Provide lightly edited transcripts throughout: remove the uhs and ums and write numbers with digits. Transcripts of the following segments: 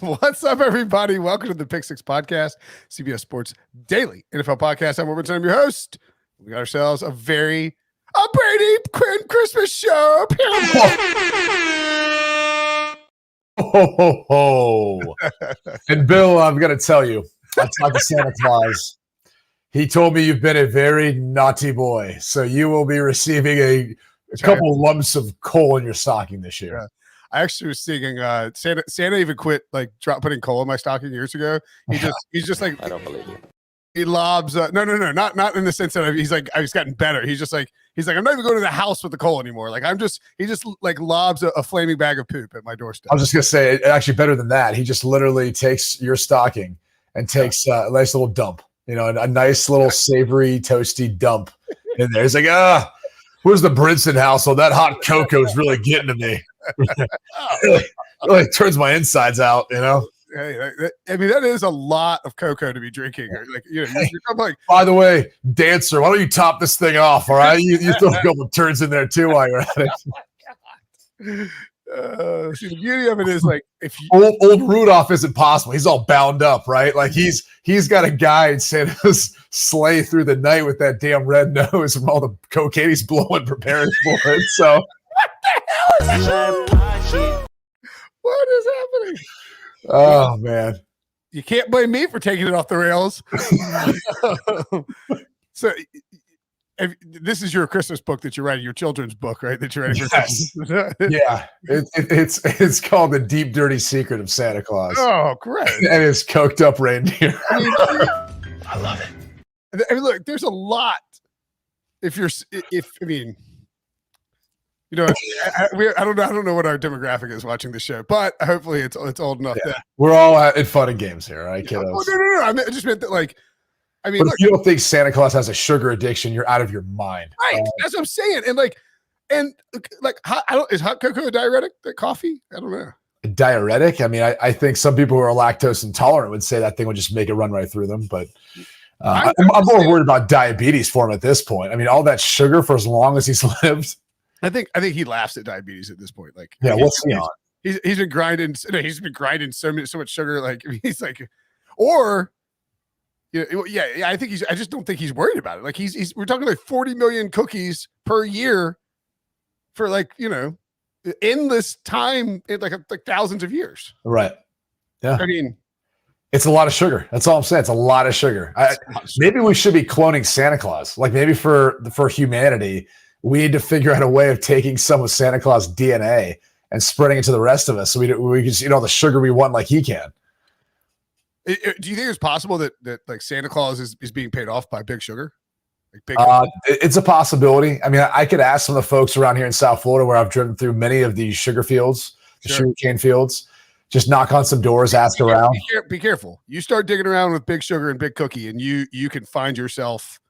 What's up, everybody? Welcome to the Pick Six Podcast, CBS Sports Daily NFL Podcast. I'm Brinson, I'm your host. We got ourselves a Brady Quinn Christmas show. Oh. And Bill, I'm going to tell you, I talked to Santa Claus. He told me you've been a very naughty boy, so you will be receiving a couple lumps of coal in your stocking this year. Yeah. I actually was thinking Santa even quit putting coal in my stocking years ago. He's just like, I don't believe you. He lobs no, not in the sense that he's gotten better. He's like I'm not even going to the house with the coal anymore. He just lobs a flaming bag of poop at my doorstep. I was just gonna say, actually better than that. He just literally takes your stocking and takes a nice little dump, a nice little savory toasty dump in there. He's like, where's the Brinson household? That hot cocoa is really getting to me. really turns my insides out, Hey, I mean, that is a lot of cocoa to be drinking. By the way, dancer, why don't you top this thing off? All right, you throw a couple of turns in there too while you're at it. See, the beauty of it is if you, old Rudolph isn't possible. He's all bound up, right? Like he's got a guy Santa's sleigh through the night with that damn red nose from all the cocaine he's blowing, preparing for it. So what is happening? Oh man, you can't blame me for taking it off the rails. So, this is your Christmas book that you're writing, your children's book, right? That you're writing for Christmas. Yeah, it's called The Deep Dirty Secret of Santa Claus. Oh, great! And his coked up reindeer. I love it. I mean, look, there's a lot. I don't know what our demographic is watching the show, but hopefully it's old enough that we're all in fun and games here, right, kiddos? Oh, no. I just meant that, look, if you don't think Santa Claus has a sugar addiction, you're out of your mind. Right, that's what I'm saying. Is hot cocoa a diuretic? Coffee? I don't know. A diuretic? I mean, I think some people who are lactose intolerant would say that thing would just make it run right through them, but I'm more worried about diabetes for him at this point. I mean, all that sugar for as long as he's lived. I think he laughs at diabetes at this point. What's he on? He's been grinding. No, he's been grinding so much sugar. I think I just don't think he's worried about it. We're talking 40 million cookies per year for endless time, thousands of years. Right. Yeah. I mean, it's a lot of sugar. That's all I'm saying. It's a lot of sugar. Maybe we should be cloning Santa Claus. Maybe for humanity, we need to figure out a way of taking some of Santa Claus DNA and spreading it to the rest of us, so we can just the sugar we want like he can. Do you think it's possible that Santa Claus is being paid off by Big Sugar? It's a possibility. I mean, I could ask some of the folks around here in South Florida, where I've driven through many of these sugar fields, sugar cane fields. Just knock on some doors, ask around. Be careful. You start digging around with Big Sugar and Big Cookie, and you can find yourself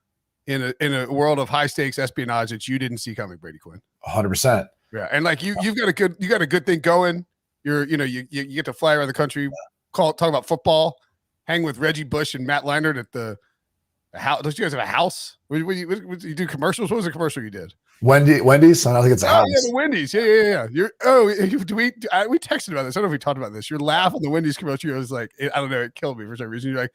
in a world of high stakes espionage that you didn't see coming, Brady Quinn. 100%. Yeah, and you've got a good thing going. You get to fly around the country, talk about football, hang with Reggie Bush and Matt Leinart at the house. Don't you guys have a house? What you do commercials? What was the commercial you did? Wendy's? I don't think it's a house. Yeah, the Wendy's. Yeah. We texted about this. I don't know if we talked about this. Your laugh on the Wendy's commercial, I was like, I don't know, it killed me for some reason. You're like,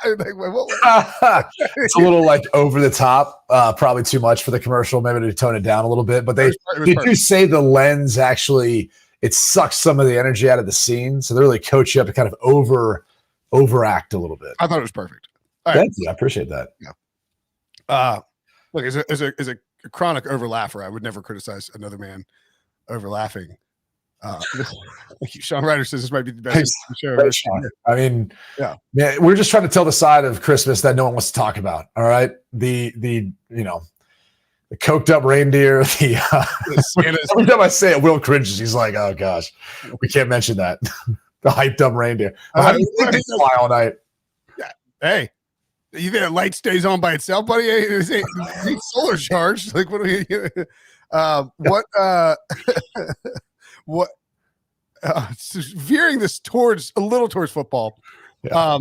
it's a little over the top, probably too much for the commercial, maybe to tone it down a little bit. But they do say the lens actually, it sucks some of the energy out of the scene. So they really coach you up to kind of overact a little bit. I thought it was perfect. Thank you. I appreciate that. Yeah. Look, as a chronic overlaugher, I would never criticize another man over laughing. Sean Ryder says this might be the best show. I mean, yeah, we're just trying to tell the side of Christmas that no one wants to talk about. All right, the coked up reindeer. Every time I say it, Will cringes. He's like, "Oh gosh, we can't mention that." The hyped up reindeer. How do you think they fly all night? Yeah. Hey, you think the light stays on by itself, buddy? It's solar charged. What are we? What? Veering this towards football. Yeah.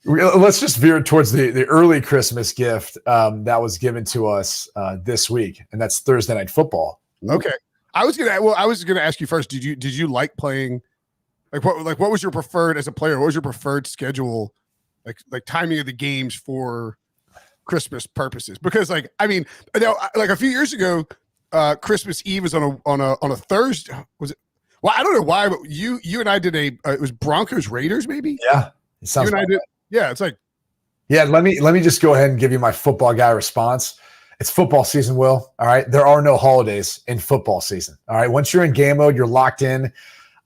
Let's just veer towards the early Christmas gift that was given to us this week, and that's Thursday Night Football. Okay, I was gonna ask you first. Did you like playing What was your preferred as a player? What was your preferred schedule? Like timing of the games for Christmas purposes? Because like a few years ago, Christmas Eve was on a Thursday. Was it? Well, I don't know why, but you and I did it was Broncos Raiders maybe. Yeah, it sounds. You and I did. Yeah, it's like. Yeah, let me just go ahead and give you my football guy response. It's football season, Will. All right, there are no holidays in football season. All right, once you're in game mode, you're locked in.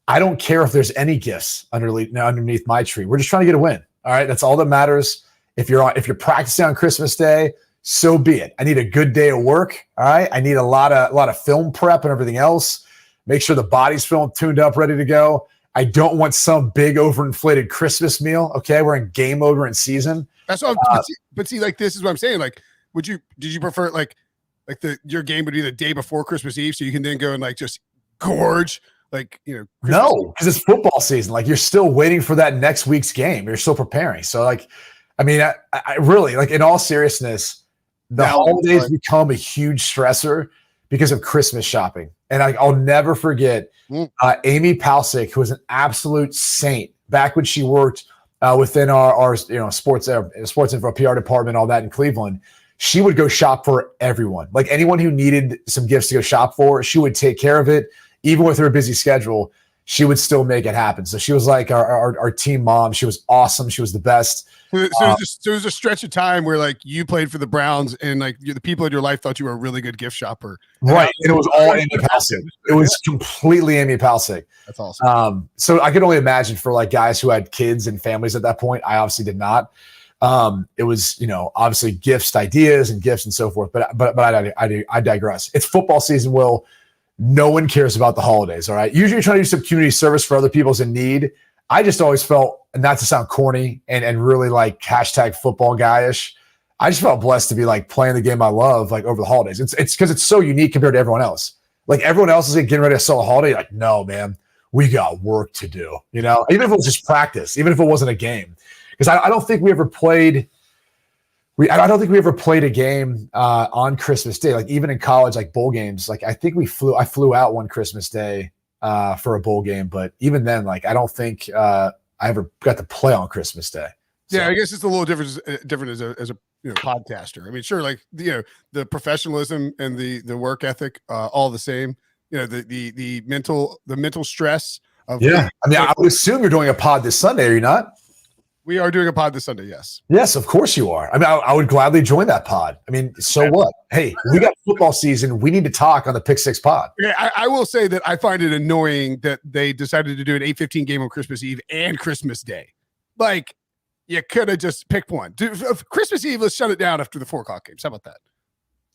I don't care if there's any gifts underneath my tree. We're just trying to get a win. All right, that's all that matters. If you're practicing on Christmas Day, so be it. I need a good day of work. All right, I need a lot of film prep and everything else. Make sure the body's feeling tuned up, ready to go. I don't want some big overinflated Christmas meal. Okay, we're in game mode, we're in season. That's what. But see, like this is what I'm saying. Like, did you prefer your game would be the day before Christmas Eve, so you can then go and like just gorge? Like, Christmas no, because it's football season. Like you're still waiting for that next week's game. You're still preparing. So like, I mean, I really like in all seriousness, the holidays become a huge stressor because of Christmas shopping. And I'll never forget Amy Palcic, who was an absolute saint back when she worked within our sports info PR department, all that in Cleveland. She would go shop for everyone. Like anyone who needed some gifts to go shop for, she would take care of it. Even with her busy schedule, she would still make it happen. So she was like our team mom. She was awesome. She was the best. So it was a stretch of time where like you played for the Browns and like the people in your life thought you were a really good gift shopper. Right. And it was all Amy Palcic. It was completely Amy Palcic. That's awesome. So I could only imagine for like guys who had kids and families at that point. I obviously did not. It was, obviously gifts, ideas and gifts and so forth. But I digress. It's football season, Will. No one cares about the holidays. All right. Usually you're trying to do some community service for other people's in need. I just always felt, and not to sound corny and really like hashtag football guy-ish, I just felt blessed to be like playing the game I love like over the holidays. It's because it's so unique compared to everyone else. Like everyone else is like, getting ready to sell a holiday. Like, no, man, we got work to do. Even if it was just practice, even if it wasn't a game, because I don't think we ever played. I don't think we ever played a game on Christmas Day. Like even in college, like bowl games. Like I think I flew out one Christmas Day for a bowl game, but even then, like I don't think I ever got to play on Christmas Day. So. Yeah, I guess it's a little different as a podcaster. I mean, sure, like the professionalism and the work ethic, all the same. The mental stress of I mean, I would assume you're doing a pod this Sunday, are you not? We are doing a pod this Sunday, yes. Yes, of course you are. I mean, I would gladly join that pod. I mean, so what? Hey, we got football season. We need to talk on the Pick Six pod. Yeah, I will say that I find it annoying that they decided to do an 8:15 game on Christmas Eve and Christmas Day. Like, you could have just picked one. Dude, Christmas Eve, let's shut it down after the 4 o'clock games. How about that?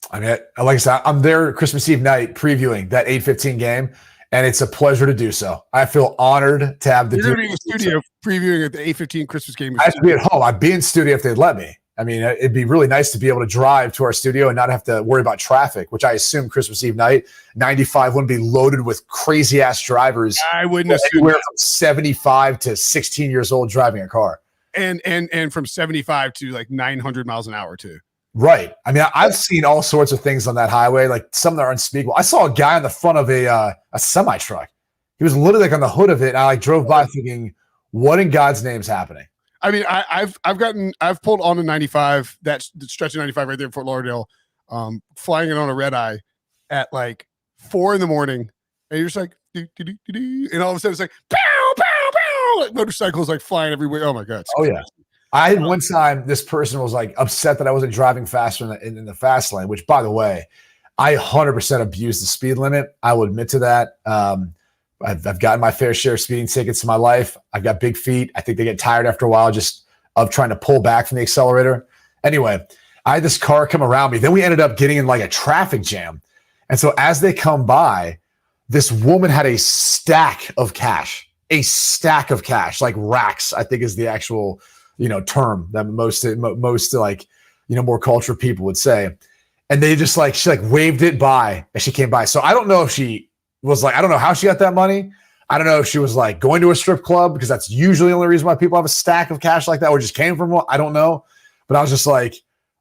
I mean, like I said, I'm there Christmas Eve night previewing that 8:15 game. And it's a pleasure to do so. I feel honored to have the. You're going to be in the studio previewing at the 8:15 Christmas game. I have to be at home. I'd be in studio if they'd let me. I mean, it'd be really nice to be able to drive to our studio and not have to worry about traffic, which I assume Christmas Eve night, 95 wouldn't be loaded with crazy ass drivers. I wouldn't assume anywhere from 75 to 16 years old driving a car, and from 75 to like 900 miles an hour too. Right. I mean, I've seen all sorts of things on that highway, like some that are unspeakable. I saw a guy on the front of a semi truck. He was literally like on the hood of it. And I like drove by thinking, what in God's name is happening? I mean, I've pulled on a 95, that stretch of 95 right there in Fort Lauderdale, flying it on a red eye at like 4 a.m. and you're just like, and all of a sudden it's like, pow, pow, pow, like motorcycles like flying everywhere. Oh my God. Oh yeah. I had one time, this person was like upset that I wasn't driving faster in the fast lane, which by the way, I 100% abused the speed limit. I will admit to that. I've gotten my fair share of speeding tickets in my life. I've got big feet. I think they get tired after a while just of trying to pull back from the accelerator. Anyway, I had this car come around me. Then we ended up getting in like a traffic jam. And so as they come by, this woman had a stack of cash, like racks, I think is the actual term that most like, more cultured people would say. And they just like, she like waved it by as she came by. So I don't know if she was like, I don't know how she got that money. I don't know if she was like going to a strip club, because that's usually the only reason why people have a stack of cash like that, or just came from one. I don't know. But I was just like,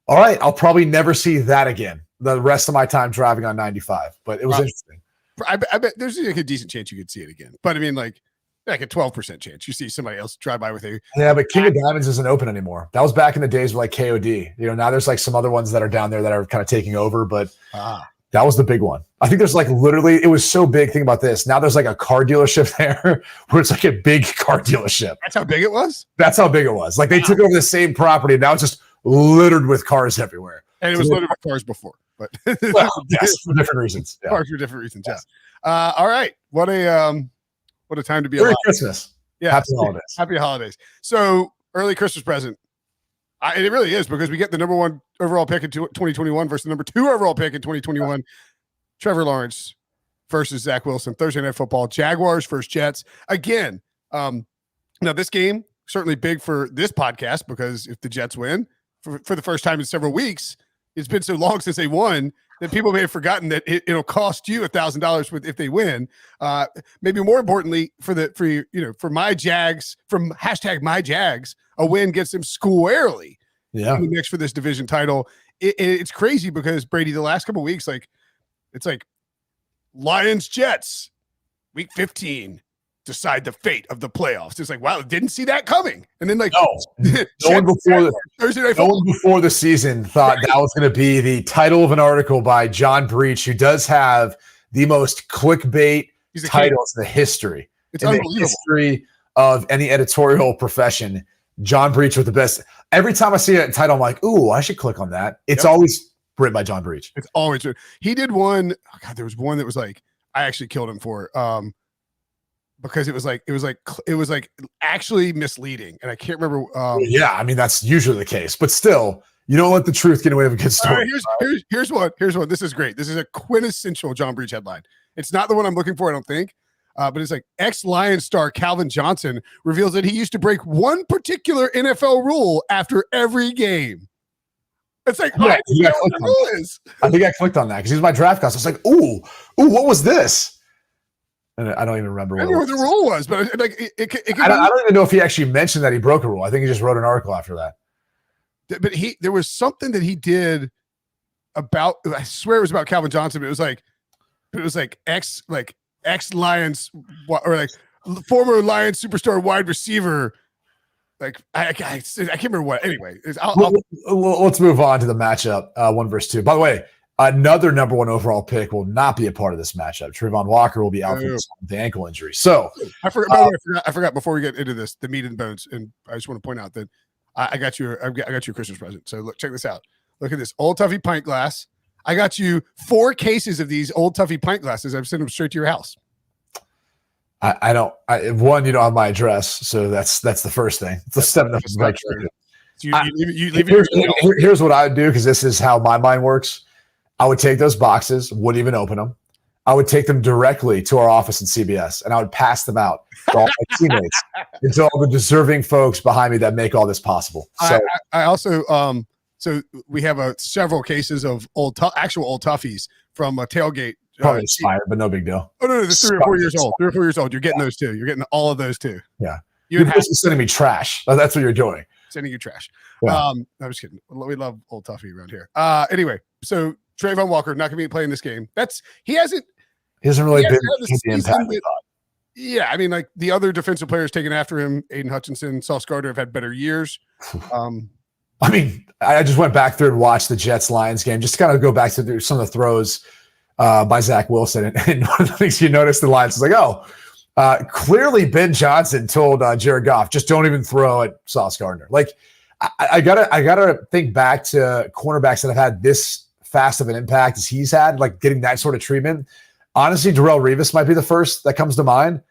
all right, I'll probably never see that again the rest of my time driving on 95. But it was interesting. I bet there's like a decent chance you could see it again. But I mean, like, like a 12% chance. You see somebody else drive by with a Yeah, but King of Diamonds isn't open anymore. That was back in the days with like KOD. Now there's like some other ones that are down there that are kind of taking over, but that was the big one. I think there's like literally, it was so big. Think about this. Now there's like a car dealership there where it's like a big car dealership. That's how big it was? That's how big it was. Like they took over the same property. And now it's just littered with cars everywhere. And it was littered with cars before, but yes, for different reasons. Yeah. Cars for different reasons. Yes. Yeah. All right. What a time to be Merry alive. Christmas. Yeah. Happy holidays. Happy holidays. So early Christmas present. And it really is, because we get the number 1 overall pick in 2021 versus the number 2 overall pick in 2021. Trevor Lawrence versus Zach Wilson. Thursday Night Football. Jaguars versus Jets. Again, now this game certainly big for this podcast, because if the Jets win for the first time in several weeks, it's been so long since they won that people may have forgotten that it'll cost you $1,000 if they win. Maybe more importantly, for my Jags, from #myjags, a win gets them squarely in the mix for this division title. It's crazy because, Brady, the last couple of weeks, it's like Lions Jets week 15 decide the fate of the playoffs. It's like, wow, didn't see that coming. And then no one before the season thought that was going to be the title of an article by John Breach, who does have the most clickbait titles in the history. It's unbelievable. The history of any editorial profession. John Breach with the best. Every time I see that title, I'm like, ooh, I should click on that. It's always written by John Breach. It's always true. He did one. Oh God, there was one that was like, I actually killed him for because it was like actually misleading, and I can't remember. Yeah, I mean that's usually the case, but still, you don't let the truth get away with a good story. Here's one. This is great. This is a quintessential John Breach headline. It's not the one I'm looking for, I don't think. But it's like, ex-Lions star Calvin Johnson reveals that he used to break one particular NFL rule after every game. It's like, I think I clicked on that because he's my draft class. I was like, ooh, what was this? And I don't even remember what the rule was, but like I don't even know if he actually mentioned that he broke a rule. I think he just wrote an article after that. But there was something that he did about, I swear it was about Calvin Johnson, but it was like ex-Lions or like former Lions superstar wide receiver. Like I can't remember what. Anyway, let's move on to the matchup 1 versus 2. By the way, another number 1 overall pick will not be a part of this matchup. Trayvon Walker will be out for the ankle injury. So I forgot before we get into this, the meat and bones, and I just want to point out that I got you a Christmas present. So look, check this out. Look at this Old Tuffy pint glass. I got you 4 cases of these Old Tuffy pint glasses. I've sent them straight to your house. I don't. One, you don't have my address, so that's the first thing. It's a step up. Here's what I would do, because this is how my mind works. I would take those boxes, wouldn't even open them. I would take them directly to our office in CBS, and I would pass them out to all my teammates and to all the deserving folks behind me that make all this possible. So I also so we have several cases of actual Old Toughies from a tailgate. Probably expired, but no big deal. Oh no, they're 3 or 4 years old. 3 or 4 years old. You're getting those too. You're getting all of those too. Yeah. You're basically sending me trash. That's what you're doing. Sending you trash. Yeah. I'm just kidding. We love Old Tuffy around here. Anyway, so Trayvon Walker not going to be playing this game. He hasn't really been the impact. Yeah, I mean, like the other defensive players taken after him, Aiden Hutchinson, Sauce Gardner, have had better years. I mean, I just went back through and watched the Jets-Lions game just to kind of go back to some of the throws by Zach Wilson. And one of the things you noticed the Lions was like, clearly Ben Johnson told Jared Goff, just don't even throw at Sauce Gardner. Like, I gotta think back to cornerbacks that have had this fast of an impact as he's had, like getting that sort of treatment. Honestly, Darrelle Revis might be the first that comes to mind.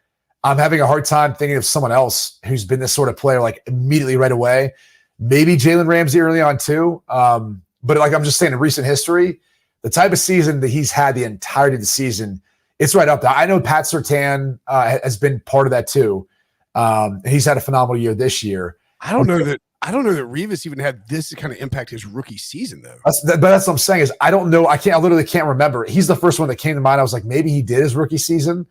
I'm having a hard time thinking of someone else who's been this sort of player, like immediately right away. Maybe Jalen Ramsey early on too. But like I'm just saying, in recent history, the type of season that he's had the entirety of the season, it's right up there. I know Pat Surtain has been part of that too. He's had a phenomenal year this year. I don't know that Revis even had this kind of impact his rookie season though. But that's what I'm saying is I don't know. I literally can't remember. He's the first one that came to mind. I was like, maybe he did his rookie season,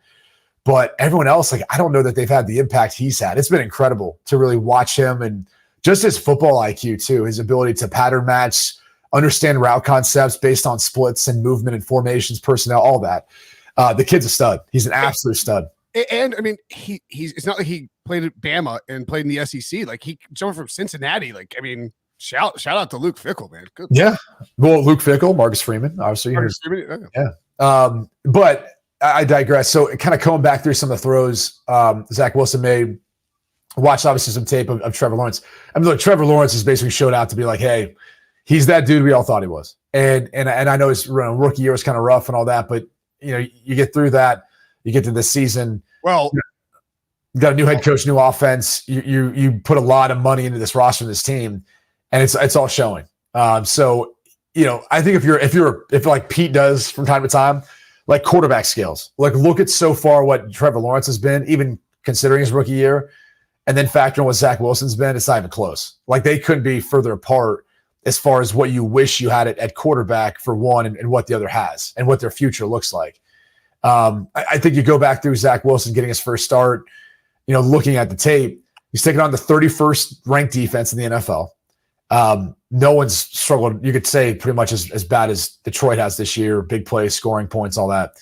but everyone else, like, I don't know that they've had the impact he's had. It's been incredible to really watch him and just his football IQ too, his ability to pattern match, understand route concepts based on splits and movement and formations, personnel, all that. The kid's a stud. He's an absolute stud. And I mean, he's it's not like he played at Bama and played in the SEC. Like he jumped from Cincinnati. Like, I mean, shout out to Luke Fickell, man. Good. Yeah. Well, Luke Fickell, Marcus Freeman, obviously. Yeah. But I digress. So kind of coming back through some of the throws Zach Wilson made, watched obviously some tape of Trevor Lawrence. I mean, look, Trevor Lawrence has basically showed out to be like, hey, he's that dude we all thought he was. And I know his rookie year was kind of rough and all that, but you get through that, you get to this season. Well, you got a new head coach, new offense. You put a lot of money into this roster, this team, and it's all showing. So I think if like Pete does from time to time, like quarterback skills, like look at so far what Trevor Lawrence has been, even considering his rookie year, and then factor in what Zach Wilson's been, it's not even close. Like they couldn't be further apart as far as what you wish you had at quarterback for one and what the other has and what their future looks like. I think you go back through Zach Wilson getting his first start, looking at the tape, he's taking on the 31st ranked defense in the NFL. No one's struggled, you could say, pretty much as bad as Detroit has this year, big plays, scoring points, all that.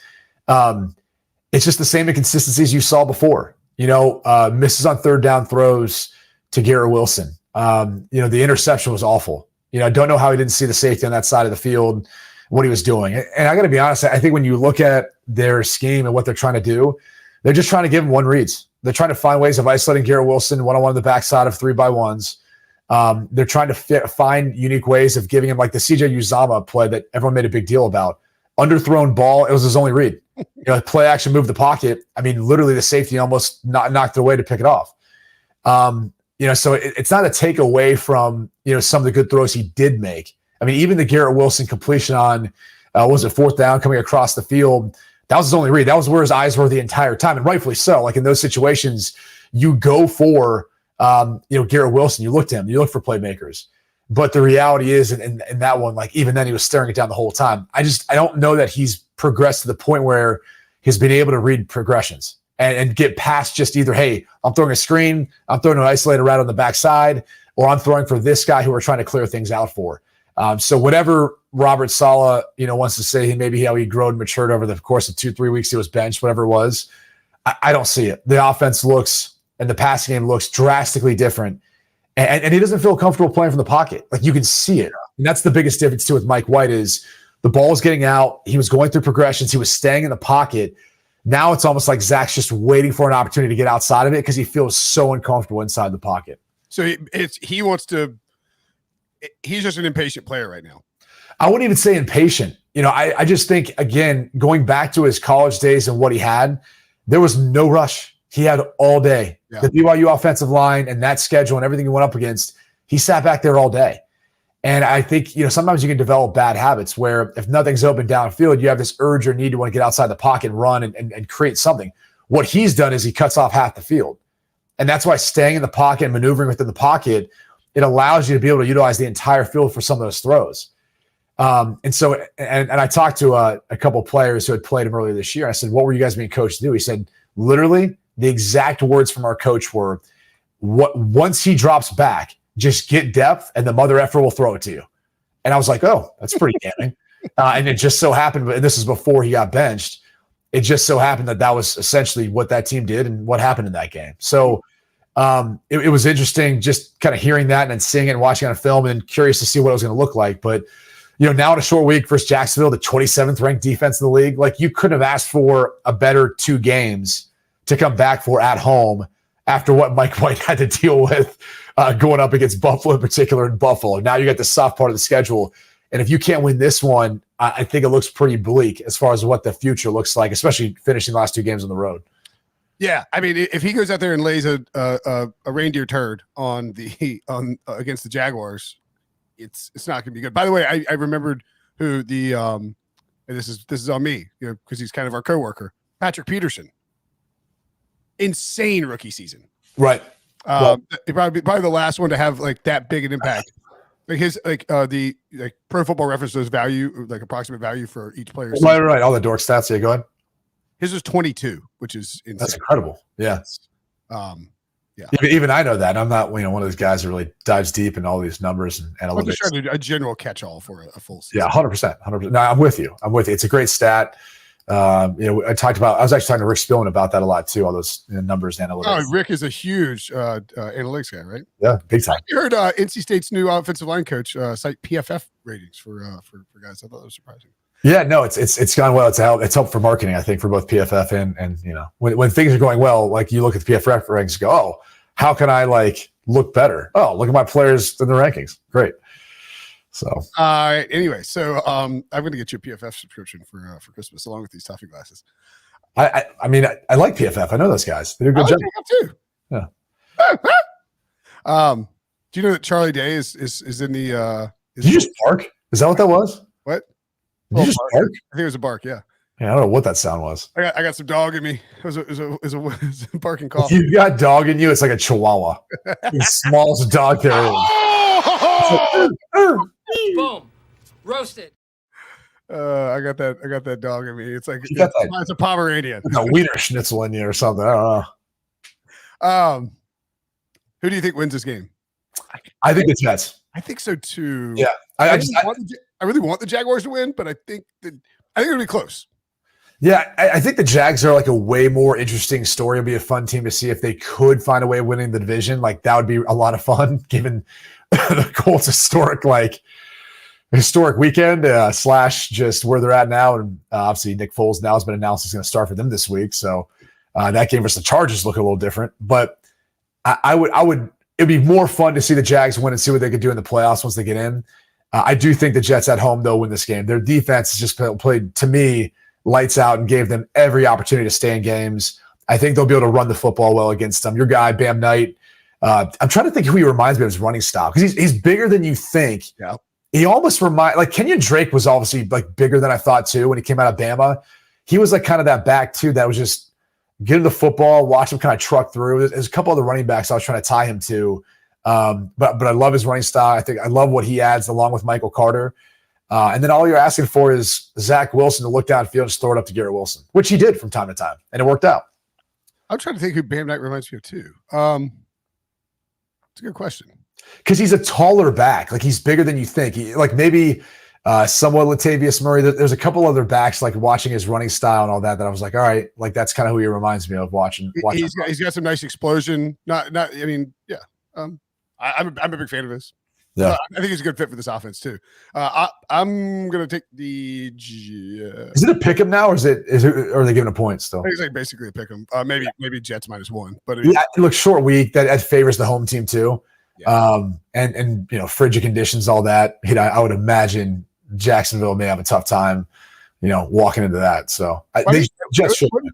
It's just the same inconsistencies you saw before. Misses on third down throws to Garrett Wilson. The interception was awful. I don't know how he didn't see the safety on that side of the field, what he was doing. And I got to be honest, I think when you look at their scheme and what they're trying to do, they're just trying to give him one reads. They're trying to find ways of isolating Garrett Wilson one-on-one on the backside of 3x1s. They're trying to find unique ways of giving him, like the CJ Uzama play that everyone made a big deal about. Underthrown ball, it was his only read. Play action, move the pocket. I mean, literally the safety almost knocked it away to pick it off. So it's not a take away from, some of the good throws he did make. I mean, even the Garrett Wilson completion on, fourth down coming across the field, that was his only read. That was where his eyes were the entire time, and rightfully so. Like in those situations, you go for, Garrett Wilson, you look to him, you look for playmakers. But the reality is, in that one, like even then he was staring it down the whole time. I don't know that he's progressed to the point where he's been able to read progressions and get past just either, hey, I'm throwing a screen, I'm throwing an isolated route on the backside, or I'm throwing for this guy who we're trying to clear things out for. So whatever Robert Saleh, wants to say, maybe how he grew and matured over the course of 2-3 weeks he was benched, whatever it was, I don't see it. The offense looks and the passing game looks drastically different. And he doesn't feel comfortable playing from the pocket. Like you can see it. And that's the biggest difference too with Mike White is the ball is getting out. He was going through progressions. He was staying in the pocket. Now it's almost like Zach's just waiting for an opportunity to get outside of it because he feels so uncomfortable inside the pocket. So he's just an impatient player right now. I wouldn't even say impatient. I just think, again, going back to his college days and what he had, there was no rush. He had all day. Yeah. The BYU offensive line and that schedule and everything he went up against, he sat back there all day. And I think, sometimes you can develop bad habits where if nothing's open downfield, you have this urge or need to want to get outside the pocket and run and create something. What he's done is he cuts off half the field. And that's why staying in the pocket and maneuvering within the pocket, it allows you to be able to utilize the entire field for some of those throws. And I talked to a couple of players who had played him earlier this year. I said, what were you guys being coached to do? He said, literally, the exact words from our coach were, once he drops back, just get depth and the mother effer will throw it to you. And I was like, oh, that's pretty damning. And it just so happened, and this is before he got benched, it just so happened that was essentially what that team did and what happened in that game. So it was interesting just kind of hearing that and then seeing it and watching it on film and curious to see what it was going to look like. But, now in a short week versus Jacksonville, the 27th ranked defense in the league, like you couldn't have asked for a better 2 games to come back for at home after what Mike White had to deal with going up against Buffalo in particular in Buffalo. Now you got the soft part of the schedule. And if you can't win this one, I think it looks pretty bleak as far as what the future looks like, especially finishing the last 2 games on the road. Yeah, I mean, if he goes out there and lays a reindeer turd against the Jaguars, it's not going to be good. By the way, I remembered who and this is on me, because he's kind of our coworker, Patrick Peterson. Insane rookie season, right? Probably the last one to have like that big an impact. Like his the Pro Football Reference does value, like approximate value for each player. Right. All the dork stats. Yeah, go ahead. His was 22, which is insane. That's incredible. Yeah. Yeah. Even I know that. I'm not, one of those guys who really dives deep in all these numbers and analytics. I'm just trying to do a general catch-all for a full season. Yeah, 100%. 100%. No, I'm with you. It's a great stat. I was actually talking to Rick Spillman about that a lot too, all those numbers, analytics. Oh, Rick is a huge analytics guy, right? Yeah, big time. I heard NC State's new offensive line coach cite PFF ratings for guys. I thought that was surprising. Yeah, no, it's gone well. It's helped for marketing, I think, for both PFF and when things are going well, like you look at the PFF rankings, and go, oh, how can I look better? Oh, look at my players in the rankings. Great. So anyway, so I'm going to get you a PFF subscription for Christmas along with these toffee glasses. I mean, I like PFF. I know those guys. They do a good job too. Yeah. Do you know that Charlie Day is in the? Did you just bark? Is that what that was? What? Did you just bark? I think it was a bark. Yeah. Yeah, I don't know what that sound was. I got some dog in me. It was a barking call. You got dog in you. It's like a Chihuahua. The smallest dog there is. Boom, roasted. I got that dog in me. It's like it's a Pomeranian. Like a wiener schnitzel in you or something. I don't know. Who do you think wins this game? I think the Jets. I think so too. Yeah, I really want the Jaguars to win, but I think it'll be close. Yeah, I think the Jags are a way more interesting story. It'll be a fun team to see if they could find a way of winning the division. That would be a lot of fun, given the Colts' historic weekend / just where they're at now. And obviously Nick Foles now has been announced he's going to start for them this week. So that game versus the Chargers look a little different. But it'd be more fun to see the Jags win and see what they could do in the playoffs once they get in. I do think the Jets at home, though, win this game. Their defense has just played, to me, lights out and gave them every opportunity to stay in games. I think they'll be able to run the football well against them. Your guy, Bam Knight, I'm trying to think who he reminds me of his running style, because he's bigger than you think. Yeah. He almost Kenyon Drake was obviously bigger than I thought too when he came out of Bama. He was kind of that back too that was just get him the football, watch him kind of truck through. There's a couple other running backs I was trying to tie him to. But I love his running style. I love what he adds along with Michael Carter. And then all you're asking for is Zach Wilson to look downfield and just throw it up to Garrett Wilson, which he did from time to time, and it worked out. I'm trying to think who Bam Knight reminds me of too. It's a good question. Because he's a taller back. He's bigger than you think. Maybe somewhat Latavius Murray. There's a couple other backs, watching his running style and all that I was all right, that's kind of who he reminds me of watching. He's got some nice explosion. I mean, I'm a big fan of his. Yeah, I think he's a good fit for this offense too. I'm gonna take the. Is it a pick 'em now, or or are they giving a point still? I think it's basically a pick 'em. Maybe Jets -1, but it looks short week. That favors the home team too. Yeah. And frigid conditions, all that. I would imagine Jacksonville may have a tough time, walking into that. So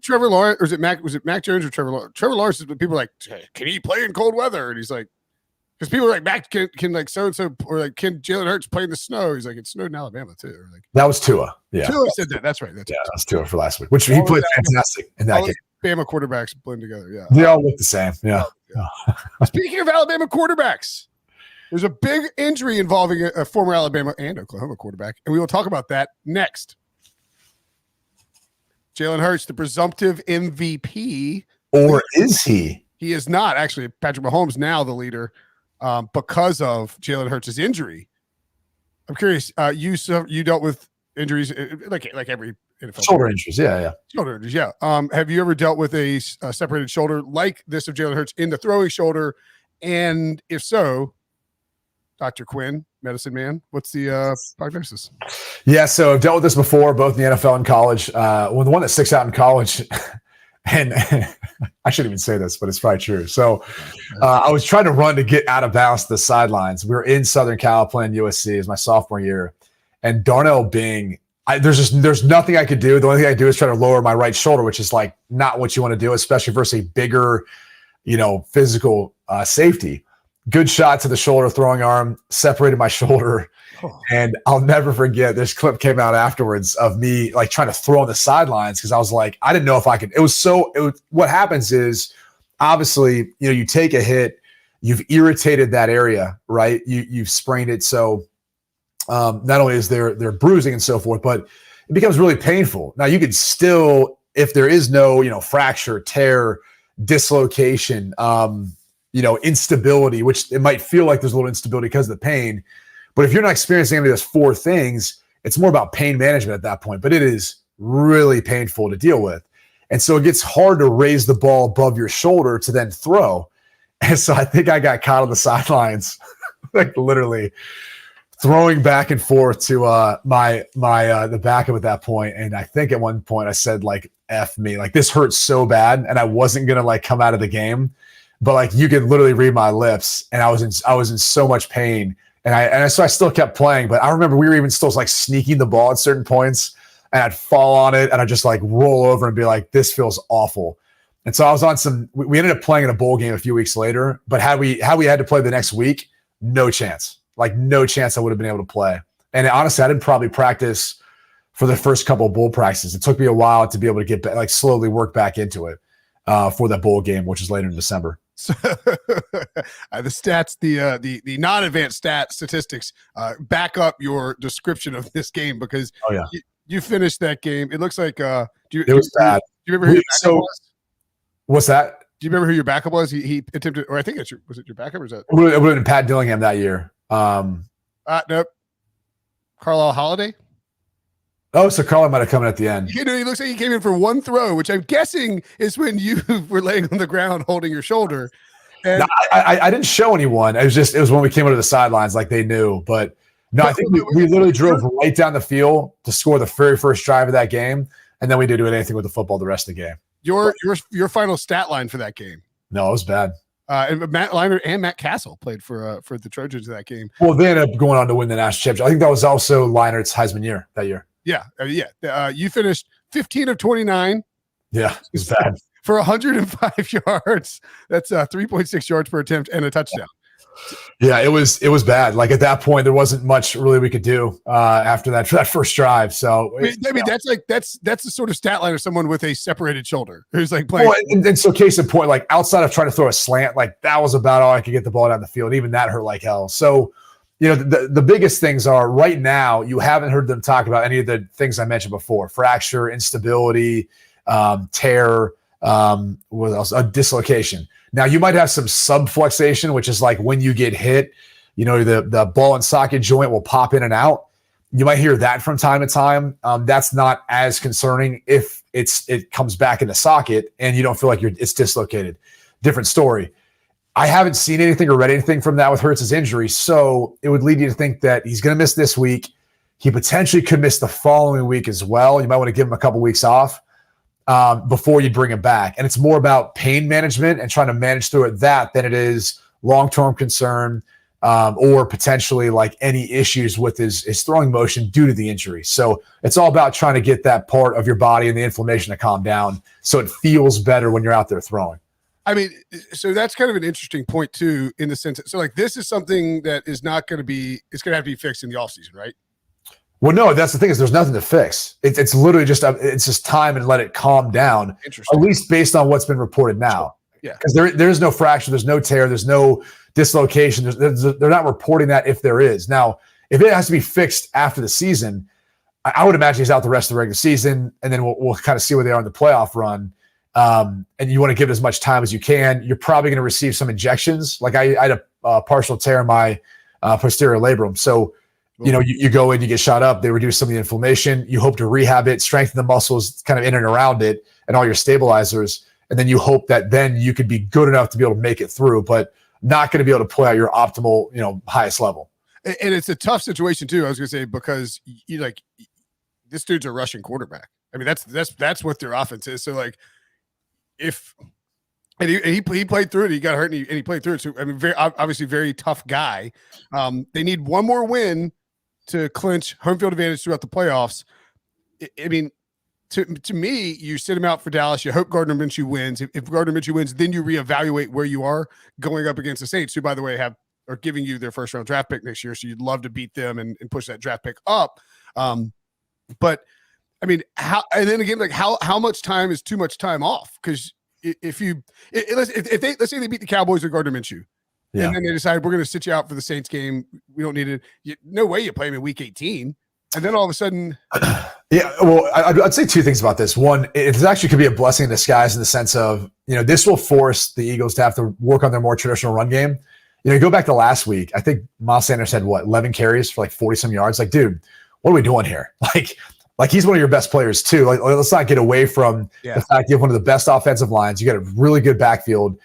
Trevor Lawrence, or was it Mac Jones or Trevor Lawrence? Trevor Lawrence is what people are like, can he play in cold weather? And he's like, because people are like, Mac can so-and-so, or can Jalen Hurts play in the snow? He's like, it snowed in Alabama too. Or that was Tua. Yeah. Tua said that. That's right. That was Tua for last week, which he played fantastic in that game. Bama quarterbacks blend together. Yeah. They all look the same. Yeah. Speaking of Alabama quarterbacks, there's a big injury involving a former Alabama and Oklahoma quarterback, and we will talk about that next. Jalen Hurts, the presumptive MVP. Or is he? He is not. Actually, Patrick Mahomes now the leader because of Jalen Hurts' injury. I'm curious. You dealt with injuries like every NFL shoulder injuries. Yeah. Shoulder injuries. Yeah. Have you ever dealt with a separated shoulder like this of Jalen Hurts in the throwing shoulder? And if so, Dr. Quinn, medicine man, what's the prognosis? Yeah, so I've dealt with this before, both in the NFL and college. The one that sticks out in college, and I shouldn't even say this, but it's probably true. So I was trying to run to get out of bounds to the sidelines. We were in Southern Cal playing USC. It was my sophomore year. And Darnell Bing, there's nothing I could do. The only thing I do is try to lower my right shoulder, which is not what you want to do, especially versus a bigger, physical safety. Good shot to the shoulder, throwing arm, separated my shoulder. Oh. And I'll never forget, this clip came out afterwards of me trying to throw on the sidelines because I was like, I didn't know if I could. What happens is, obviously, you take a hit, you've irritated that area, right? You've sprained it. So not only is there bruising and so forth, but it becomes really painful. Now you could still, if there is no, fracture, tear, dislocation, instability, which it might feel like there's a little instability because of the pain. But if you're not experiencing any of those four things, it's more about pain management at that point. But it is really painful to deal with. And so it gets hard to raise the ball above your shoulder to then throw. And so I think I got caught on the sidelines, like literally throwing back and forth to the backup at that point. And I think at one point I said, like, F me, like, this hurts so bad. And I wasn't going to like come out of the game, but like you could literally read my lips, and I was in so much pain. So I still kept playing, but I remember we were even still like sneaking the ball at certain points, and I'd fall on it and I'd just like roll over and be like, this feels awful. And so I was on we ended up playing in a bowl game a few weeks later, but had we had to play the next week, no chance I would have been able to play. And honestly, I didn't probably practice for the first couple of bowl practices. It took me a while to be able to get back, like slowly work back into it for that bowl game, which is later in December. So, the stats, the non-advanced statistics back up your description of this game, because you finished that game. It looks like it was bad. Do you remember who your backup was? What's that? Do you remember who your backup was? He attempted, or I think was it your backup, or is that? It would have been Pat Dillingham that year. Nope. Carlisle Holiday. Oh, so Carlisle might have come in at the end. He looks like he came in for one throw, which I'm guessing is when you were laying on the ground holding your shoulder. And no, I didn't show anyone. It was when we came over the sidelines, like they knew. But no, I think we literally drove right down the field to score the very first drive of that game, and then we didn't do anything with the football the rest of the game. Your final stat line for that game? No, it was bad. And Matt Leinart and Matt Castle played for the Trojans in that game. Well, they ended up going on to win the national championship. I think that was also Leinart's Heisman year that year. Yeah. You finished 15 of 29. Yeah, it was bad. For 105 yards. That's 3.6 yards per attempt and a touchdown. Yeah, it was bad. Like at that point, there wasn't much really we could do after that first drive. So I mean that's the sort of stat line of someone with a separated shoulder who's like playing. Well, and so case in point, like outside of trying to throw a slant, like that was about all I could get the ball down the field. Even that hurt like hell. So, the biggest things are right now, you haven't heard them talk about any of the things I mentioned before: fracture, instability, tear, what else? A dislocation. Now you might have some subflexation, which is like when you get hit, the ball and socket joint will pop in and out. You might hear that from time to time. That's not as concerning if it comes back in the socket and you don't feel like it's dislocated. Different story. I haven't seen anything or read anything from that with Hurts' injury, so it would lead you to think that he's going to miss this week. He potentially could miss the following week as well. You might want to give him a couple weeks off before you bring him back. And it's more about pain management and trying to manage through it than it is long-term concern or potentially like any issues with his throwing motion due to the injury. So it's all about trying to get that part of your body and the inflammation to calm down so it feels better when you're out there throwing. I mean, so that's kind of an interesting point too, in the sense that, so like this is something that is not going to be, it's going to have to be fixed in the offseason, right? Well, no, that's the thing is there's nothing to fix. It's literally just time and let it calm down, at least based on what's been reported now. Sure. Yeah. Because there's no fracture, there's no tear, there's no dislocation. They're not reporting that if there is. Now, if it has to be fixed after the season, I would imagine he's out the rest of the regular season, and then we'll kind of see where they are in the playoff run. And you want to give it as much time as you can. You're probably going to receive some injections. Like I had a partial tear in my posterior labrum. So, you go in, you get shot up, they reduce some of the inflammation. You hope to rehab it, strengthen the muscles kind of in and around it and all your stabilizers. And then you hope that then you could be good enough to be able to make it through, but not going to be able to play at your optimal, highest level. And it's a tough situation too. I was going to say, because this dude's a rushing quarterback. I mean, that's what their offense is. So like, he played through it. He got hurt and he played through it. So I mean, obviously very tough guy. They need one more win to clinch home field advantage throughout the playoffs. I mean, to me, you sit him out for Dallas. You hope Gardner Minshew wins. If Gardner Minshew wins, then you reevaluate where you are going up against the Saints, who, by the way, are giving you their first round draft pick next year. So you'd love to beat them and push that draft pick up. But I mean, how much time is too much time off? Because let's say they beat the Cowboys with Gardner Minshew, and then they decide we're going to sit you out for the Saints game. We don't need it. No way you play him in week 18. And then all of a sudden. Yeah. Well, I'd say two things about this. One, it actually could be a blessing in disguise in the sense of, this will force the Eagles to have to work on their more traditional run game. You go back to last week. I think Miles Sanders had 11 carries for like 40 some yards. Like, dude, what are we doing here? Like, Like, he's one of your best players too. Like, let's not get away from the fact you have one of the best offensive lines. You got a really good backfield.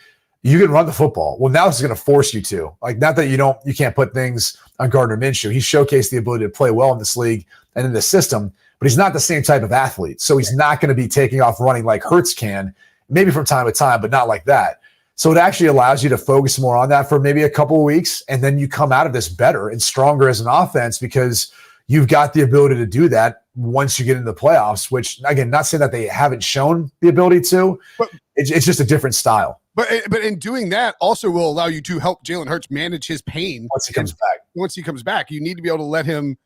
You can run the football. Well, now it's going to force you to. Like, not that you can't put things on Gardner Minshew. He showcased the ability to play well in this league and in this system, but he's not the same type of athlete. So he's not going to be taking off running like Hurts can, maybe from time to time, but not like that. So it actually allows you to focus more on that for maybe a couple of weeks, and then you come out of this better and stronger as an offense because you've got the ability to do that once you get into the playoffs, which, again, not saying that they haven't shown the ability to, but it's just a different style. But in doing that also will allow you to help Jalen Hurts manage his pain once he comes back. Once he comes back, you need to be able to let him,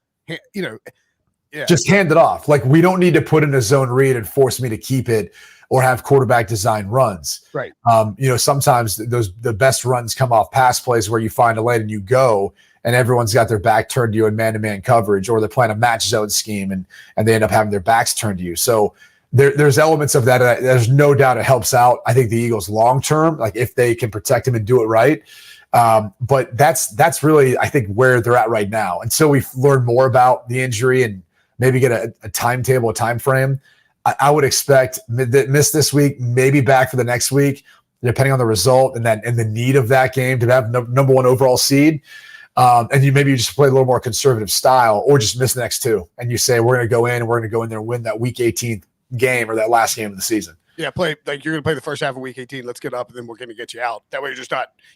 just hand it off. Like, we don't need to put in a zone read and force me to keep it or have quarterback design runs. Right. Sometimes the best runs come off pass plays where you find a lane and you go, and everyone's got their back turned to you in man-to-man coverage, or they're playing a match zone scheme and they end up having their backs turned to you. So there's elements of that. There's no doubt it helps out, I think, the Eagles long-term, like if they can protect him and do it right. But that's really, I think, where they're at right now. Until we learn more about the injury and maybe get a timetable, a time frame, I would expect miss this week, maybe back for the next week, depending on the result and the need of that game to have number one overall seed. And you just play a little more conservative style, or just miss the next two. And you say, we're going to go in there and win that week 18 game or that last game of the season. Yeah, play like you're going to play the first half of week 18. Let's get up, and then we're going to get you out. That way,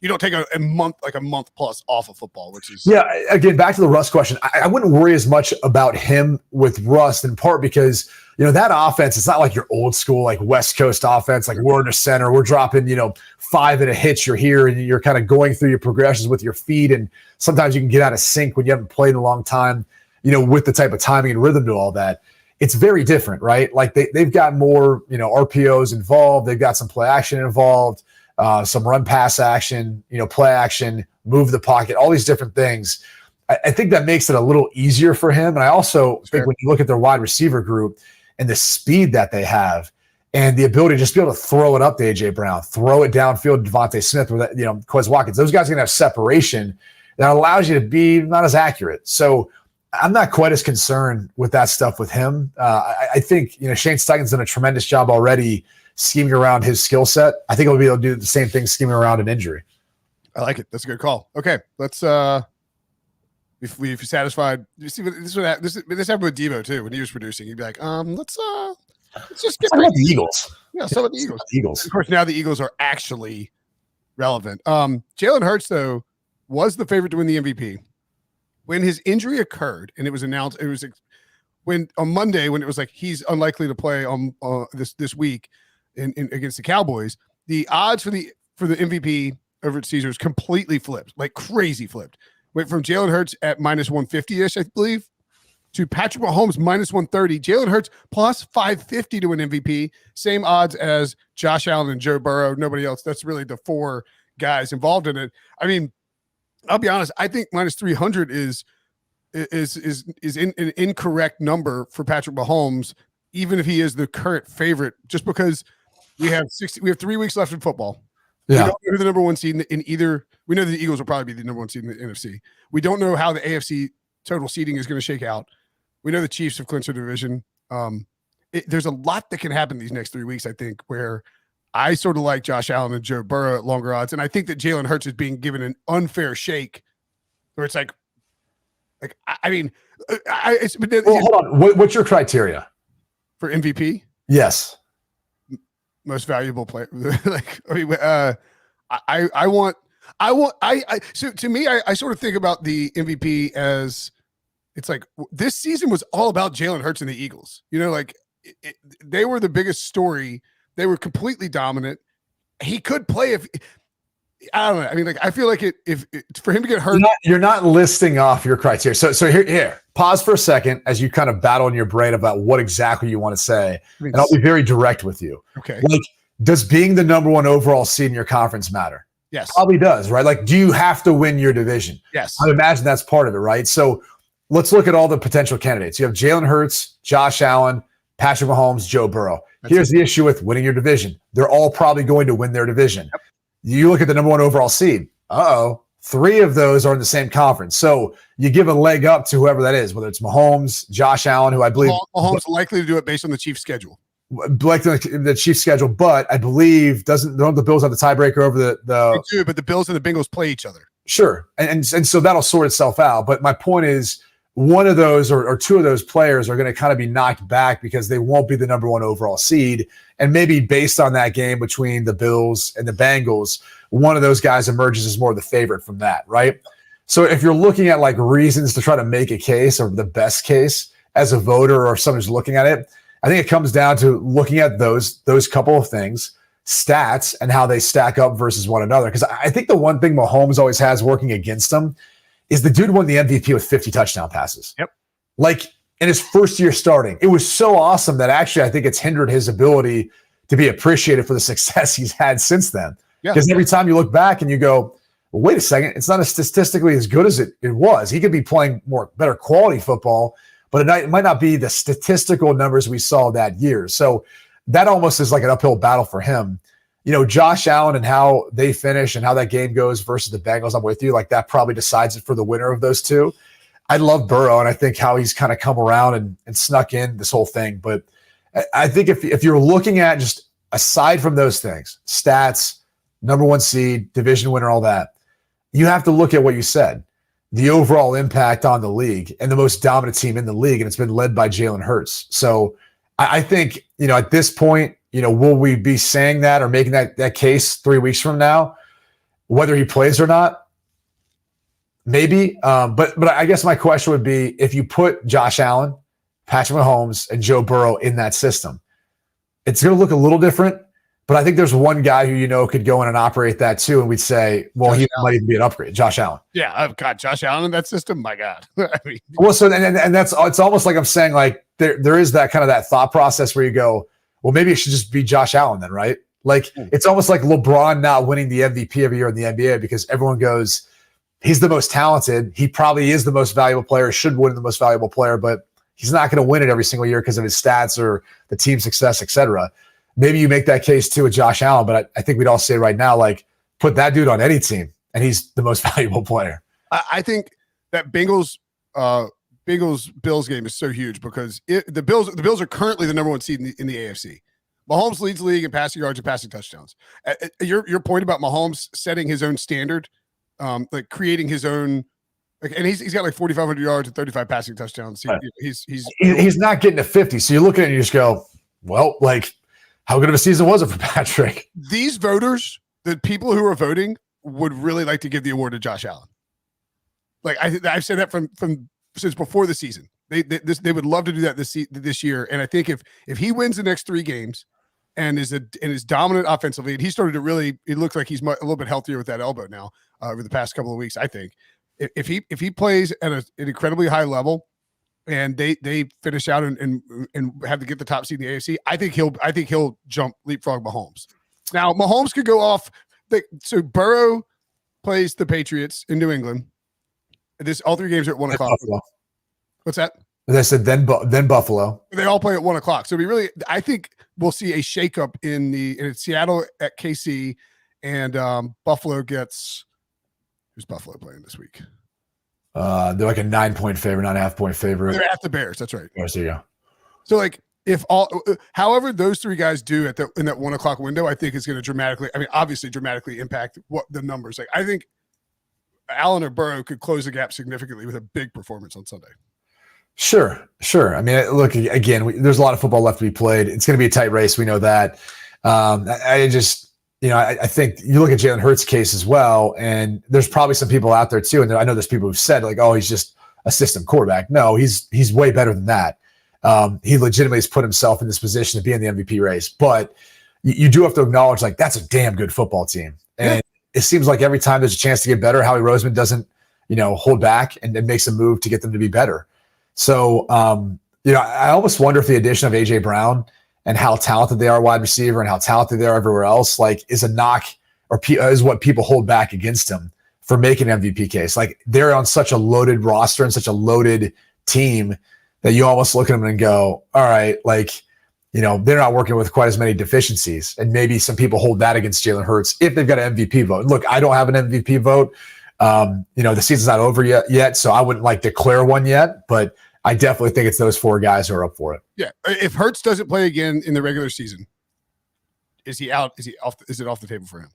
you don't take a month plus off of football, which is Again, back to the Russ question. I wouldn't worry as much about him with Russ, in part because that offense. It's not like your old school like West Coast offense. Like, we're in the center, we're dropping 5 in a hitch. You're here, and you're kind of going through your progressions with your feet, and sometimes you can get out of sync when you haven't played in a long time. With the type of timing and rhythm to all that. It's very different, right? Like they've got more, RPOs involved. They've got some play action involved, some run pass action, play action, move the pocket, all these different things. I think that makes it a little easier for him. And I also think when you look at their wide receiver group and the speed that they have and the ability to just be able to throw it up to A.J. Brown, throw it downfield to Devontae Smith, or Quez Watkins, those guys are going to have separation that allows you to be not as accurate. So I'm not quite as concerned with that stuff with him. I think, Shane Steichen's done a tremendous job already scheming around his skill set. I think he'll be able to do the same thing scheming around an injury. I like it. That's a good call. Okay, let's if we've satisfied. You see, this happened with Devo too when he was producing. He'd be like, let's just get the Eagles. Yeah, so about the Eagles. Of course, now the Eagles are actually relevant. Jalen Hurts though was the favorite to win the MVP. When his injury occurred and it was announced, it was when on Monday when it was like he's unlikely to play on this week in against the Cowboys. The odds for the MVP over at Caesars completely flipped, like crazy flipped. Went from Jalen Hurts at minus 150-ish, I believe, to Patrick Mahomes minus 130. Jalen Hurts plus 550 to win MVP. Same odds as Josh Allen and Joe Burrow. Nobody else. That's really the 4 guys involved in it. I mean, I'll be honest. I think minus 300 is an incorrect number for Patrick Mahomes, even if he is the current favorite. Just because we have 3 weeks left in football. Yeah, we don't know who the number one seed in either. We know the Eagles will probably be the number one seed in the NFC. We don't know how the AFC total seeding is going to shake out. We know the Chiefs have clinched their division. There's a lot that can happen these next 3 weeks. I think where I sort of like Josh Allen and Joe Burrow at longer odds. And I think that Jalen Hurts is being given an unfair shake where it's like, I mean, hold on. What's your criteria for MVP? Yes. Most valuable player. So to me, I sort of think about the MVP as it's like this season was all about Jalen Hurts and the Eagles. They were the biggest story. They were completely dominant. He could play if I don't know. I mean, I feel like if for him to get hurt, you're not listing off your criteria. So here, pause for a second as you kind of battle in your brain about what exactly you want to say, and I'll be very direct with you. Okay. Does being the number one overall seed in your conference matter? Yes, probably does. Right? Do you have to win your division? Yes, I imagine that's part of it. Right. So let's look at all the potential candidates. You have Jalen Hurts, Josh Allen, Patrick Mahomes, Joe Burrow. Here's the issue with winning your division. They're all probably going to win their division. Yep. You look at the number one overall seed. 3 of those are in the same conference. So you give a leg up to whoever that is, whether it's Mahomes, Josh Allen, who I believe Mahomes is likely to do it based on the Chiefs' schedule. Like the Chiefs' schedule, but I believe don't the Bills have the tiebreaker over the They do, but the Bills and the Bengals play each other. Sure, and so that'll sort itself out. But my point is, one of those or 2 of those players are going to kind of be knocked back because they won't be the number 1 overall seed, and maybe based on that game between the Bills and the Bengals, one of those guys emerges as more of the favorite from that, right? So if you're looking at like reasons to try to make a case or the best case as a voter or someone who's looking at it, I think it comes down to looking at those couple of things, stats, and how they stack up versus one another. Because I think the one thing Mahomes always has working against him is the dude won the MVP with 50 touchdown passes. Yep. Like in his first year starting. It was so awesome that actually I think it's hindered his ability to be appreciated for the success he's had since then. Because every time you look back and you go, well, wait a second, it's not as statistically as good as it was. He could be playing better quality football, but it might not be the statistical numbers we saw that year. So that almost is like an uphill battle for him. You know, Josh Allen and how they finish and how that game goes versus the Bengals, I'm with you. Like that probably decides it for the winner of those 2. I love Burrow, and I think how he's kind of come around and snuck in this whole thing. But I think if you're looking at just aside from those things, stats, number 1 seed, division winner, all that, you have to look at what you said. The overall impact on the league and the most dominant team in the league, and it's been led by Jalen Hurts. So I think, you know, at this point, you know, will we be saying that or making that case 3 weeks from now, whether he plays or not? Maybe. But I guess my question would be, if you put Josh Allen, Patrick Mahomes, and Joe Burrow in that system, it's going to look a little different. But I think there's one guy who, you know, could go in and operate that too. And we'd say, well, he might even be an upgrade. Josh Allen. Yeah, I've got Josh Allen in that system. My God. I mean, well, so and that's, it's almost like I'm saying, like there is that kind of that thought process where you go, well, maybe it should just be Josh Allen then, right? Like it's almost like LeBron not winning the MVP every year in the NBA because everyone goes, he's the most talented. He probably is the most valuable player, should win the most valuable player, but he's not going to win it every single year because of his stats or the team success, et cetera. Maybe you make that case too with Josh Allen, but I think we'd all say right now, like, put that dude on any team, and he's the most valuable player. I think that Bills game is so huge because the Bills are currently the number 1 seed in the AFC. Mahomes leads the league in passing yards and passing touchdowns. Your point about Mahomes setting his own standard, like creating his own, like, and he's got like 4,500 yards and 35 passing touchdowns. He's not getting to 50. So you look at it and you just go, well, like, how good of a season was it for Patrick? These voters, the people who are voting, would really like to give the award to Josh Allen. Like I've said that from since before the season. They would love to do that this year. And I think if he wins the next 3 games and is dominant offensively, and he started to really, it looks like he's a little bit healthier with that elbow now over the past couple of weeks. I think if he plays at an incredibly high level, and they finish out and have to get the top seed in the AFC, I think he'll leapfrog Mahomes. Now Mahomes could go off. So Burrow plays the Patriots in New England. All 3 games are at 1 o'clock. Buffalo. What's that? As I said, then Buffalo. They all play at 1 o'clock. So I think we'll see a shakeup in Seattle at KC, and Buffalo gets. Who's Buffalo playing this week? They're like a 9-point favorite, not a half-point favorite. They're at the Bears. That's right. There you go. So, like, however those 3 guys do in that 1 o'clock window, I think is going to obviously dramatically impact what the numbers. Like, I think Allen or Burrow could close the gap significantly with a big performance on Sunday. Sure. I mean, look, again, there's a lot of football left to be played. It's going to be a tight race. We know that. I think you look at Jalen Hurts' case as well, and there's probably some people out there too. And I know there's people who've said like, "Oh, he's just a system quarterback." No, he's way better than that. He legitimately has put himself in this position to be in the MVP race. But you do have to acknowledge, like, that's a damn good football team. And it seems like every time there's a chance to get better, Howie Roseman doesn't, hold back and makes a move to get them to be better. So, I almost wonder if the addition of A.J. Brown and how talented they are wide receiver and how talented they are everywhere else, like, is a knock or is what people hold back against him for making an MVP case. Like, they're on such a loaded roster and such a loaded team that you almost look at them and go, all right, like, they're not working with quite as many deficiencies. And maybe some people hold that against Jalen Hurts if they've got an MVP vote. Look, I don't have an MVP vote. The season's not over yet, so I wouldn't like declare one yet, but I definitely think it's those 4 guys who are up for it. Yeah. If Hurts doesn't play again in the regular season, is he out? Is he off? Is it off the table for him?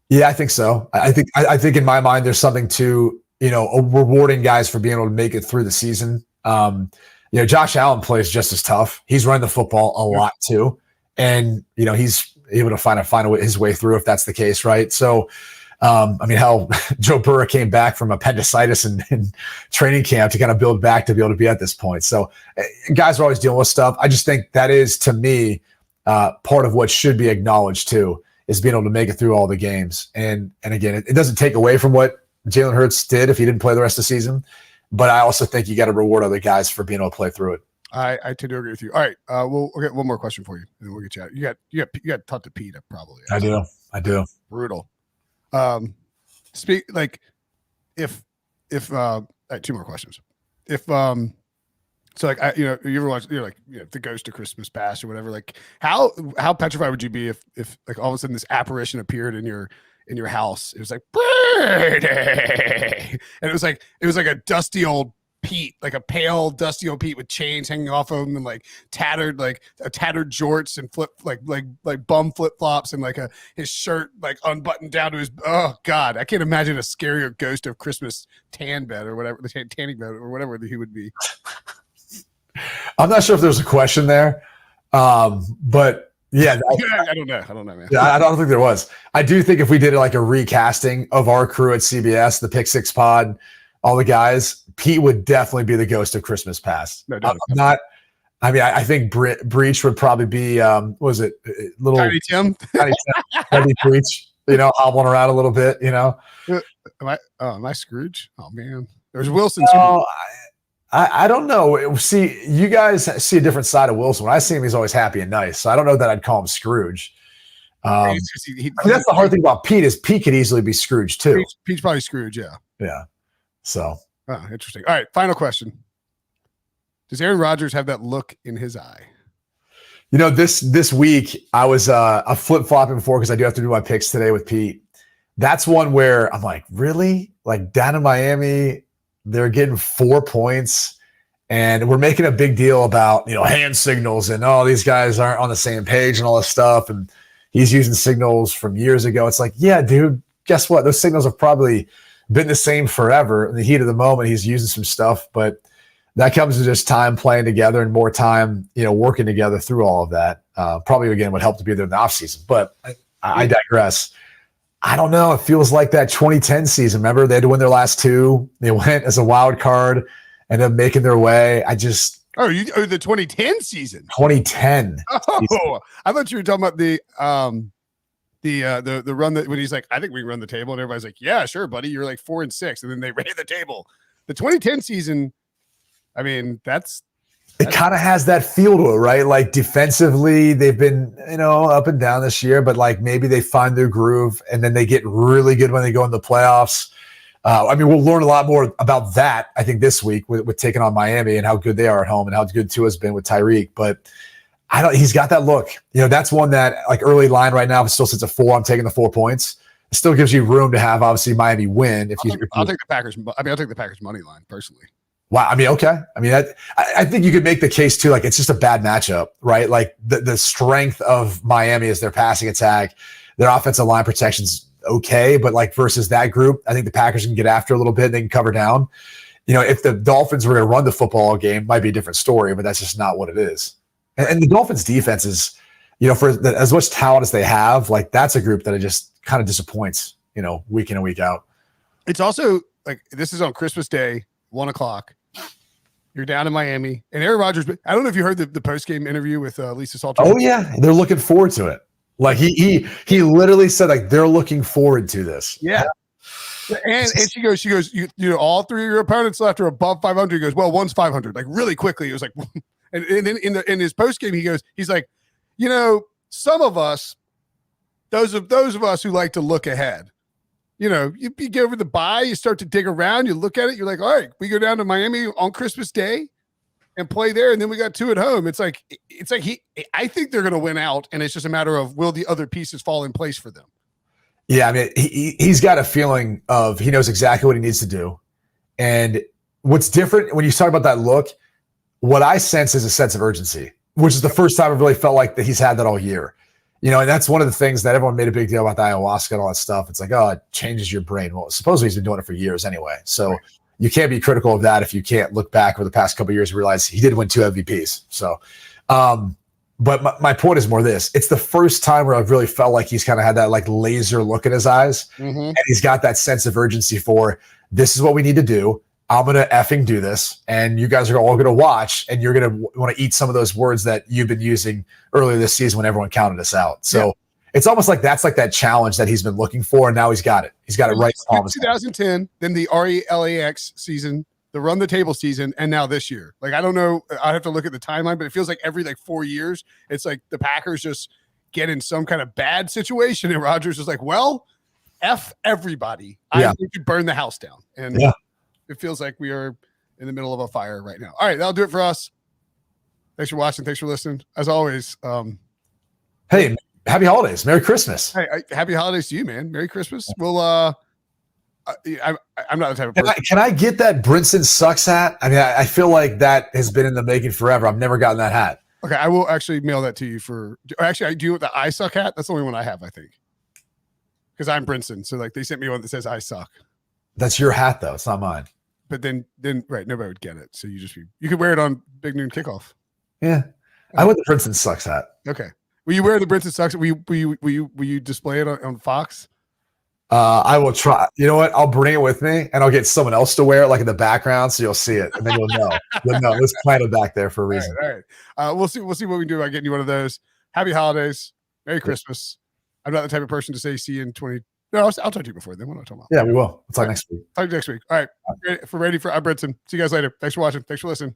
Yeah, I think so. I think in my mind, there's something to, rewarding guys for being able to make it through the season. Josh Allen plays just as tough. He's running the football a lot too. And, he's able to find his way through if that's the case. Right. So, how Joe Burrow came back from appendicitis in training camp to kind of build back to be able to be at this point. So guys are always dealing with stuff. I just think that is, to me, part of what should be acknowledged too, is being able to make it through all the games. And again, it doesn't take away from what Jalen Hurts did if he didn't play the rest of the season, but I also think you got to reward other guys for being able to play through it. I tend to agree with you. All right, we'll get one more question for you, and then we'll get you out. You got to talk to Pete probably. I do. Brutal. Speak like if 2 more questions. If so like you ever watch The Ghost of Christmas Past or whatever, like how petrified would you be if like all of a sudden this apparition appeared in your house? It was like Brady, and it was like a dusty old Pete, like a pale dusty old Pete with chains hanging off of him and like tattered jorts and like bum flip-flops and like his shirt like unbuttoned down to his, oh God, I can't imagine a scarier Ghost of Christmas tan bed or whatever, the tanning bed or whatever he would be. I'm not sure if there's a question there, but yeah, I don't know, man. Yeah, I don't think there was. I do think if we did like a recasting of our crew at CBS, the Pick Six Pod, all the guys, Pete would definitely be the Ghost of Christmas Past. No, I think Breach would probably be, was it little Tiny Tim? Maybe Breach, hobbling around a little bit, Am I Scrooge? Oh man, there's Wilson. I don't know. See, you guys see a different side of Wilson. When I see him, he's always happy and nice. So I don't know that I'd call him Scrooge. That's the hard thing about Pete is Pete could easily be Scrooge too. Pete's probably Scrooge, yeah. Yeah. So. Oh, interesting. All right, final question. Does Aaron Rodgers have that look in his eye? This week I was flip-flopping before because I do have to do my picks today with Pete. That's one where I'm like, really? Like down in Miami, they're getting 4 points and we're making a big deal about, hand signals and, these guys aren't on the same page and all this stuff. And he's using signals from years ago. It's like, yeah, dude, guess what? Those signals have probably been the same forever. In the heat of the moment, he's using some stuff, but that comes to just time playing together and more time, working together through all of that. Probably, again, would help to be there in the offseason, but I digress. I don't know. It feels like that 2010 season. Remember, they had to win their last 2. They went as a wild card and then making their way. The 2010 season. 2010. Oh, I thought you were talking about the run that when he's like, I think we can run the table, and everybody's like, yeah, sure, buddy. You're like 4-6, and then they ran the table. The 2010 season. I mean, it kind of has that feel to it, right? Like defensively, they've been, up and down this year, but like maybe they find their groove and then they get really good when they go in the playoffs. We'll learn a lot more about that, I think, this week with taking on Miami and how good they are at home and how good Tua's been with Tyreek. But he's got that look. That's one that like early line right now, if it still sits at 4, I'm taking the 4 points. It still gives you room to have obviously Miami win. I'll take the Packers. I'll take the Packers money line personally. Wow. Okay. I think you could make the case too. Like it's just a bad matchup, right? Like the strength of Miami is their passing attack, their offensive line protection's okay, but like versus that group, I think the Packers can get after a little bit. They can cover down. If the Dolphins were going to run the football game, might be a different story, but that's just not what it is. And the Dolphins defense is, for as much talent as they have, like that's a group that it just kind of disappoints, week in and week out. It's also like this is on Christmas Day, 1:00. You're down in Miami, and Aaron Rodgers. I don't know if you heard the post game interview with Lisa Salter. Oh yeah, they're looking forward to it. Like he literally said like they're looking forward to this. Yeah, and she goes, all 3 of your opponents left are above 500. He goes, well, one's 500. Like really quickly, it was like, and then in his post game, he's like, some of us, those of us who like to look ahead. You get over the bye, you start to dig around, you look at it, you're like, all right, we go down to Miami on Christmas Day and play there, and then we got 2 at home. It's like I think they're going to win out, and it's just a matter of will the other pieces fall in place for them. Yeah, I mean, he's got a feeling of he knows exactly what he needs to do. And what's different when you talk about that look, what I sense is a sense of urgency, which is the first time I've really felt like that he's had that all year. And that's one of the things that everyone made a big deal about the ayahuasca and all that stuff. It's like, oh, it changes your brain. Well, supposedly he's been doing it for years anyway. So you can't be critical of that if you can't look back over the past couple of years and realize he did win 2 MVPs. So, but my point is more this. It's the first time where I've really felt like he's kind of had that like laser look in his eyes. Mm-hmm. And he's got that sense of urgency for this is what we need to do. I'm going to effing do this. And you guys are all going to watch and you're going to want to eat some of those words that you've been using earlier this season when everyone counted us out. So it's almost like that's like that challenge that he's been looking for. And now he's got it. He's got it right. 2010, then the RELAX season, the run the table season, and now this year. Like, I don't know. I have to look at the timeline, but it feels like every 4 years, it's like the Packers just get in some kind of bad situation. And Rodgers is like, well, F everybody. I need to burn the house down. And it feels like we are in the middle of a fire right now. All right, that'll do it for us. Thanks for watching. Thanks for listening. As always, hey, happy holidays. Merry Christmas. Hey, happy holidays to you, man. Merry Christmas. We'll I'm not the type of person. Can I get that Brinson sucks hat? I mean, I feel like that has been in the making forever. I've never gotten that hat. Okay, I will actually mail that to you I do the I suck hat. That's the only one I have, I think. Because I'm Brinson. So they sent me one that says I suck. That's your hat though. It's not mine. But then right, nobody would get it. So you could wear it on Big Noon Kickoff. Yeah. I want the Brinson sucks hat. Okay. Will you wear the Brinson sucks? Will you display it on Fox? I will try. You know what? I'll bring it with me and I'll get someone else to wear it in the background so you'll see it and then you'll know. Let's plant it back there for a reason. All right. We'll see what we can do about getting you one of those. Happy holidays. Merry Christmas. I'm not the type of person to say see you in 20. No, I'll talk to you before then. What am I talking about? Yeah, we will. We'll talk next week. Talk next week. All right. I'm Brinson. See you guys later. Thanks for watching. Thanks for listening.